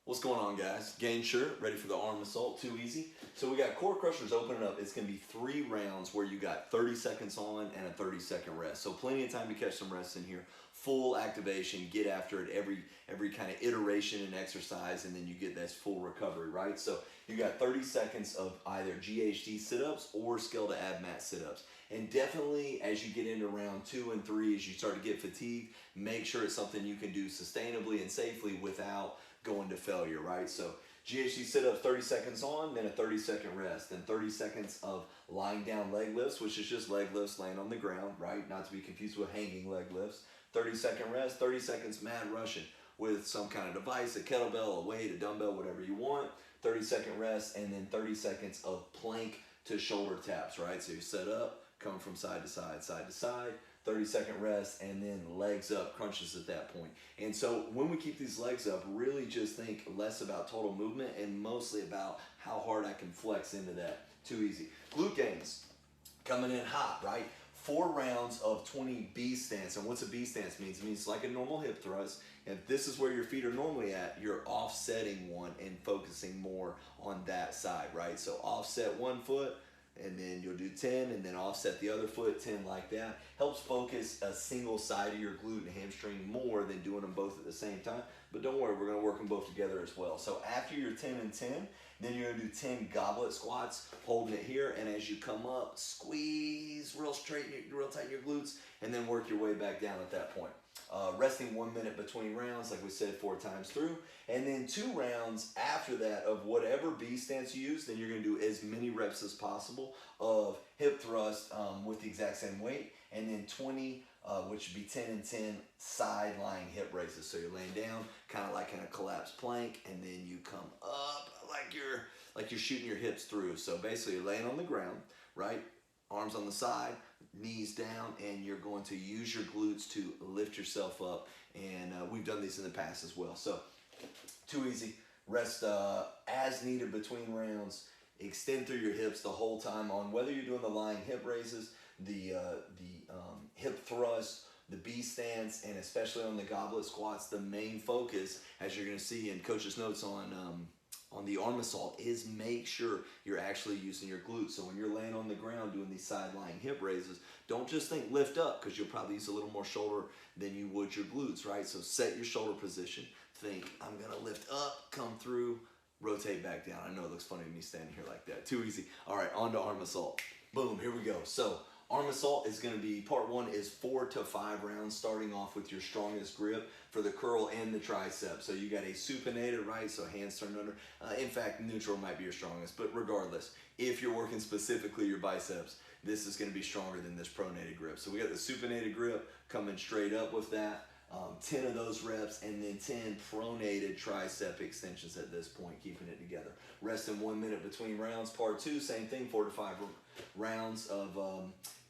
What's going on, guys? Gain Shirt, ready for the arm assault, too easy. So we got core crushers opening up. It's gonna be 3 rounds where you got 30 seconds on and a 30-second rest. So plenty of time to catch some rest in here. Full activation, get after it every kind of iteration and exercise, and then you get this full recovery, right? So you got 30 seconds of either GHD sit-ups or skeletal ab mat sit-ups. And definitely as you get into round 2 and 3, as you start to get fatigued, make sure it's something you can do sustainably and safely without going to failure, right? So GHD sit-ups, 30 seconds on, then a 30-second rest, then 30 seconds of lying down leg lifts, which is just leg lifts laying on the ground, right? Not to be confused with hanging leg lifts. 30-second rest, 30 seconds mad rushing with some kind of device, a kettlebell, a weight, a dumbbell, whatever you want. 30-second rest, and then 30 seconds of plank to shoulder taps, right? So you set up, come from side to side, side to side, 30-second rest, and then legs up, crunches at that point. And so when we keep these legs up, really just think less about total movement and mostly about how hard I can flex into that. Too easy. Glute gains, coming in hot, right? 4 rounds of 20 B stance. And what's a B stance means? It means like a normal hip thrust. If this is where your feet are normally at, you're offsetting one and focusing more on that side, right? So offset one foot, and then you'll do 10, and then offset the other foot, 10 like that. Helps focus a single side of your glute and hamstring more than doing them both at the same time. But don't worry, we're gonna work them both together as well. So after your 10 and 10, then you're gonna do 10 goblet squats, holding it here, and as you come up, squeeze real straight, real tight in your glutes, and then work your way back down at that point. Resting 1 minute between rounds, like we said, 4 times through. And then 2 rounds after that of whatever B stance you use, then you're gonna do as many reps as possible of hip thrust with the exact same weight. And then 20, which would be 10 and 10 side lying hip raises. So you're laying down, kind of like in a collapsed plank, and then you come up like you're shooting your hips through. So basically you're laying on the ground, right? Arms on the side, knees down, and you're going to use your glutes to lift yourself up. And we've done these in the past as well. So too easy. Rest as needed between rounds. Extend through your hips the whole time on whether you're doing the lying hip raises, the hip thrust, the B stance, and especially on the goblet squats. The main focus, as you're going to see in Coach's notes on the arm assault, is make sure you're actually using your glutes. So when you're laying on the ground doing these side lying hip raises, don't just think lift up, because you'll probably use a little more shoulder than you would your glutes, right? So set your shoulder position. Think, I'm gonna lift up, come through, rotate back down. I know it looks funny to me standing here like that. Too easy. All right, on to arm assault. Boom, here we go. So arm assault is going to be, part 1 is 4 to 5 rounds, starting off with your strongest grip for the curl and the tricep. So you got a supinated, right? So hands turned under. In fact, neutral might be your strongest, but regardless, if you're working specifically your biceps, this is going to be stronger than this pronated grip. So we got the supinated grip coming straight up with that. 10 of those reps, and then 10 pronated tricep extensions at this point, keeping it together. Resting 1 minute between rounds. Part 2, same thing, 4 to 5 rounds of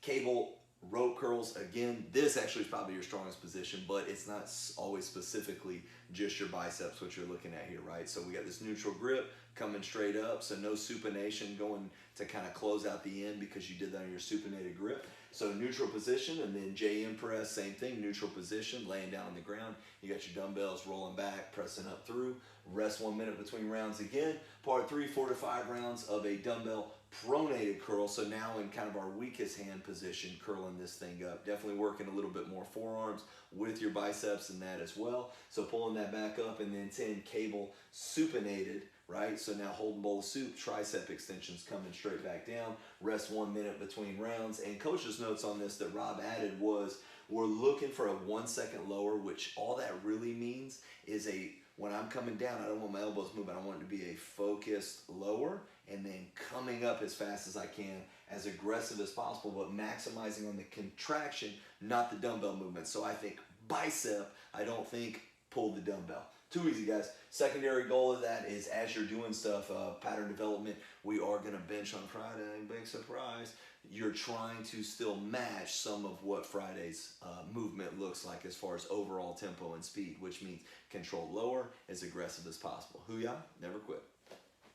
cable rope curls. Again, this actually is probably your strongest position, but it's not always specifically just your biceps, what you're looking at here, right? So we got this neutral grip coming straight up, so no supination going to kind of close out the end because you did that on your supinated grip. So neutral position, and then JM press, same thing, neutral position, laying down on the ground. You got your dumbbells rolling back, pressing up through. Rest 1 minute between rounds again. Part 3, 4 to 5 rounds of a dumbbell pronated curl. So now in kind of our weakest hand position, curling this thing up. Definitely working a little bit more forearms with your biceps and that as well. So pulling that back up, and then 10 cable supinated, right? So now holding bowl of soup, tricep extensions coming straight back down. Rest 1 minute between rounds. And Coach's notes on this that Rob added was, we're looking for a 1 second lower, which all that really means is when I'm coming down, I don't want my elbows moving. I want it to be a focused lower, and then coming up as fast as I can, as aggressive as possible, but maximizing on the contraction, not the dumbbell movement. So I think bicep, I don't think pull the dumbbell. Too easy, guys. Secondary goal of that is, as you're doing stuff, pattern development, we are going to bench on Friday. Big surprise. You're trying to still match some of what Friday's movement looks like as far as overall tempo and speed, which means control lower, as aggressive as possible. Hoo-yah, never quit.